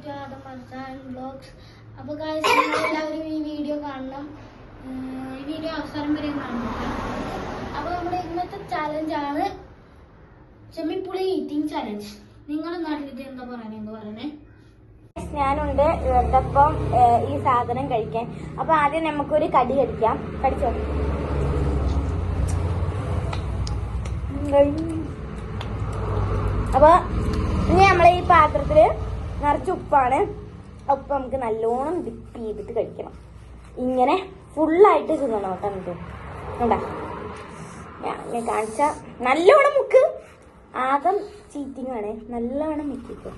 To Adam Marzan vlogs. അപ്പോൾ guys എല്ലാവരും ഈ വീഡിയോ കാണണം, ഈ വീഡിയോ അവസാനം വരെ കാണണം. അപ്പോൾ നമ്മുടെ ഇന്നത്തെ ചാലഞ്ചാണ് ചെമ്മിപ്പുളി ഈറ്റിംഗ് ചാലഞ്ച്. നിങ്ങളുടെ നാട്ടിലേക്ക് എന്താ പറയണേ? ഞാനുണ്ട് ഇവരുടെപ്പം ഈ സാധനം കഴിക്കാൻ. അപ്പൊ ആദ്യം നമുക്കൊരു കടി കടിക്കാം. കടിച്ചോ? അപ്പൊ ഇനി നമ്മളെ ഈ പാത്രത്തില് നിറച്ച് ഉപ്പാണ്. ഉപ്പ് നമുക്ക് നല്ലോണം ഡിപ്പ് ചെയ്തിട്ട് കഴിക്കണം. ഇങ്ങനെ ഫുള്ളായിട്ട് തിന്നണം കേട്ടോ. നമുക്ക് ഉണ്ടാ ഞാൻ കാണിച്ച നല്ലോണം മുക്ക്. ആദ്യം ചീറ്റിംഗ് ആണ്. നല്ലോണം മുക്കിക്കോ,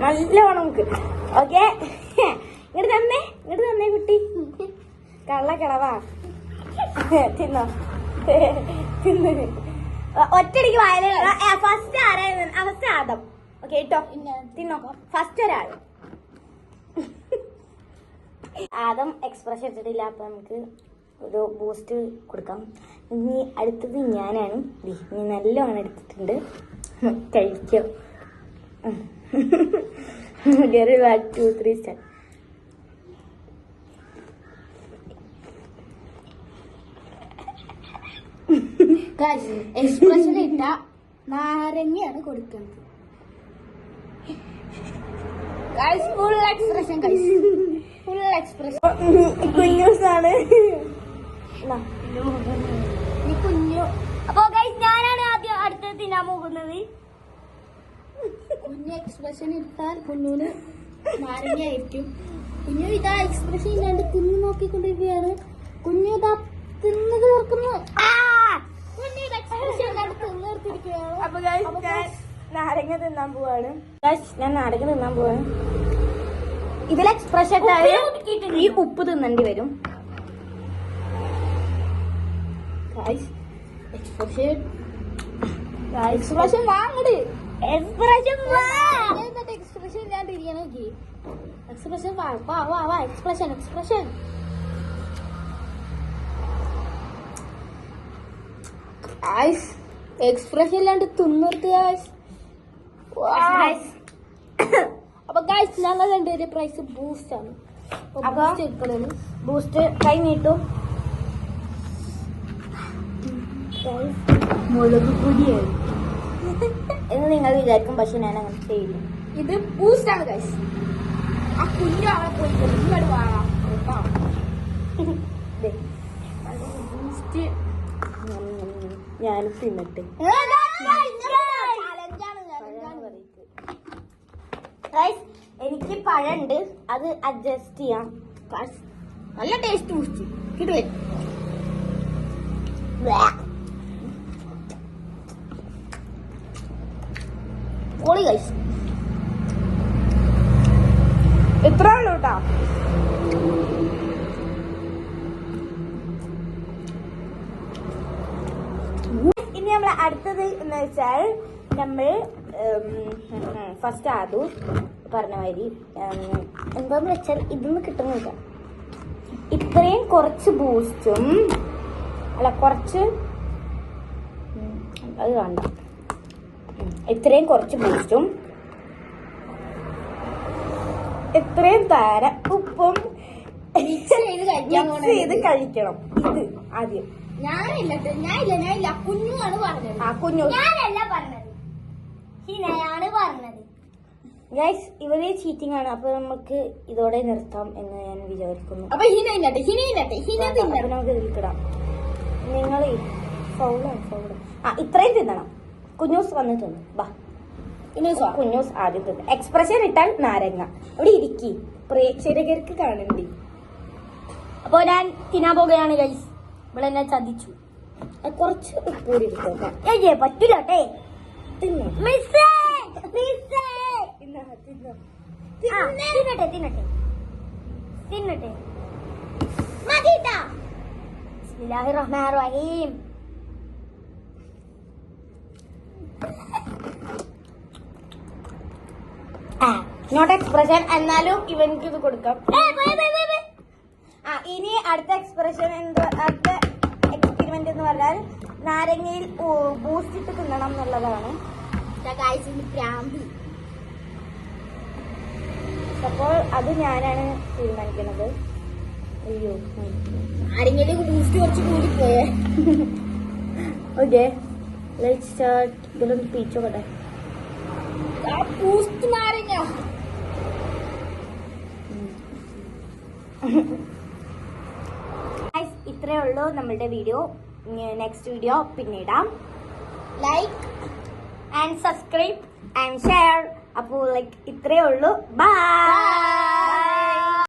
നല്ലോണം നമുക്ക്. ഓക്കെ, ഇങ്ങോട്ട് തന്നെ കുട്ടി. കള്ളക്കിളവാ. തിന്നോ, തിന്നു. ഒറ്റടിക്ക് വായന. ഫസ്റ്റ് ആരായിരുന്നു? ഫസ്റ്റ് ആദം. ഓക്കെ കേട്ടോ, തിന്നോ. ഫസ്റ്റ് ഒരാള്. ആദം എക്സ്പ്രഷൻ എടുത്തിട്ടില്ല. അപ്പൊ നമുക്ക് ഒരു ബൂസ്റ്റ് കൊടുക്കാം. ഇനി അടുത്തത് ഞാനാണ്. നീ നല്ലോണം എടുത്തിട്ടുണ്ട്. കഴിക്കോ. 1 2 3 സ്റ്റാർട്ട്. എക്സ്പ്രഷൻ ഇട്ട നാരങ്ങയാണ് കൊടുക്കുന്നത്. Full expression, full expression. കുഞ്ഞൂസാണ് കുഞ്ഞു. അപ്പൊ ഞാനാണ് ആദ്യം അടുത്തത് തിന്നാൻ പോകുന്നത്. കുഞ്ഞു എക്സ്പ്രഷൻ ഇട്ടാൽ കുഞ്ഞുന് നാരങ്ങയായിരിക്കും. കുഞ്ഞു ഇതാ എക്സ്പ്രഷൻ ഇല്ലാണ്ട് കുഞ്ഞു നോക്കിക്കൊണ്ടിരിക്കുകയാണ്. കുഞ്ഞു ഇതാ തിന്നു തീർക്കുന്നു. കുഞ്ഞിയുടെ എക്സ്പ്രഷൻ ഇല്ലാണ്ട് തിന്നിർത്തിരിക്കുകയാണ്. അപ്പൊ ഞാൻ നാരങ്ങ തിന്നാൻ പോവാണ്. ഞാൻ നാരങ്ങ തിന്നാൻ പോവാണ്. ഇതിൽ എക്സ്പ്രഷൻ ഈ ഉപ്പ് തിന്നേണ്ടി വരും. എക്സ്പ്രഷൻ വാങ്ങട്. എക്സ്പ്രഷൻ എക്സ്പ്രഷൻ ഇല്ലാണ്ടിരിക്കണേ. എക്സ്പ്രഷൻ വാ എക്സ്പ്രഷൻ. എക്സ്പ്രഷൻ ഇല്ലാണ്ട് തിന്നിർത്ത്. അപ്പൊ ഗൈസ് ഞങ്ങൾ രണ്ടുപേരുടെ പ്രൈസ് ബൂസ്റ്റ് ആണ്. ബൂസ്റ്റ് കൈ നീട്ടും. മുളക് പൊടിയാണ് എന്ന് നിങ്ങൾ വിചാരിക്കും, പക്ഷെ ഞാൻ അങ്ങനെ ചെയ്യില്ല. ഇത് ബൂസ്റ്റ് ആണ് ഗൈസ്. ആ കുഞ്ഞു അവിടെ പോയി ഇങ്ങോട്ട് വാങ്ങാം. ബൂസ്റ്റ് ഞാനും തിന്നിട്ട്. എനിക്ക് പഴണ്ട്, അത് അഡ്ജസ്റ്റ് ചെയ്യാം. നല്ല ടേസ്റ്റ് ബൂസ്റ്റ് കിട്ടുവേ. പൊളി ഗൈസ്. എത്ര ഉള്ളൂ കേട്ടോ. ഇനി നമ്മൾ അടുത്തത് എന്ന് വെച്ചാൽ നമ്മൾ ഫസ്റ്റ് ആദു പറഞ്ഞ മാതിരി എന്താന്ന് വെച്ചാൽ ഇതൊന്നും കിട്ടുന്നില്ല. ഇത്രയും കുറച്ച് ബൂസ്റ്റും അല്ല, കുറച്ച് അത് വേണ്ട. ഇത്രയും കുറച്ച് ബൂസ്റ്റും ഇത്രയും താര ഉപ്പും ചെയ്ത് കഴിക്കണം. ഇത് ആദ്യം ഞാനില്ല കുഞ്ഞുമാണ് പറഞ്ഞത്. ആ കുഞ്ഞു ഞാനല്ല പറഞ്ഞത്, ഹിനയാണ് പറഞ്ഞത്. ഗൈസ് ഇവര് ചീറ്റിംഗ് ആണ്. അപ്പൊ നമുക്ക് ഇതോടെ നിർത്താം എന്ന് ഞാൻ വിചാരിക്കുന്നു. അപ്പൊ ഹിന നമുക്ക് ഇതിൽക്കിടാം. നിങ്ങൾ ഫൗളാണ്. ഇത്രയും തിന്നണം. കുഞ്ഞൂസ് വന്ന് തിന്നു. ബാ കുഞ്ഞൂസ് ആദ്യം തിന്നു. എക്സ്പ്രഷൻ ഇട്ടാൽ നാരങ്ങ. ഇവിടെ ഇരിക്കി, പ്രേക്ഷകർക്ക് കാണണ്ടി. അപ്പൊ ഞാൻ തിന്നാൻ പോകുകയാണ് ഗൈസ്. ഇവിടെ എന്നെ ചതിച്ചു. കുറച്ച് ഉപ്പൂരി കിട്ടും. പറ്റില്ല കേട്ടേ. തിന്നട്ടെ. ബിസ്മില്ലാഹിർ റഹ്മാനിർ റഹീം. Not expression. എന്നാലും ഇവനിക്ക് ഇത് കൊടുക്കാം. ഇനി അടുത്ത എക്സ്പ്രഷൻ അടുത്ത എക്സ്പെരിമെന്റ് എന്ന് പറഞ്ഞാൽ നാരങ്ങയിൽ ബൂസ്റ്റ് ഇട്ട് തിന്നണം എന്നുള്ളതാണ്. ഗായ്സിന് പ്രാന്ത്. അപ്പോൾ അത് ഞാനാണ് തീരുമാനിക്കുന്നത്. അയ്യോ ആരെങ്കിലും ബൂസ്റ്റ് കുറച്ച് കൂടി പോയേ. Okay let's start. ഇതിലൊന്ന് പീച്ചോട്ടെ. ബൂസ്റ്റ് നാരങ്ങ. ഇത്രയേ ഉള്ളൂ നമ്മളുടെ വീഡിയോ. നെക്സ്റ്റ് വീഡിയോ പിന്നീടാം. Like and subscribe and share. അപ്പോൾ ഇത്രയേ ഉള്ളൂ. ബൈ.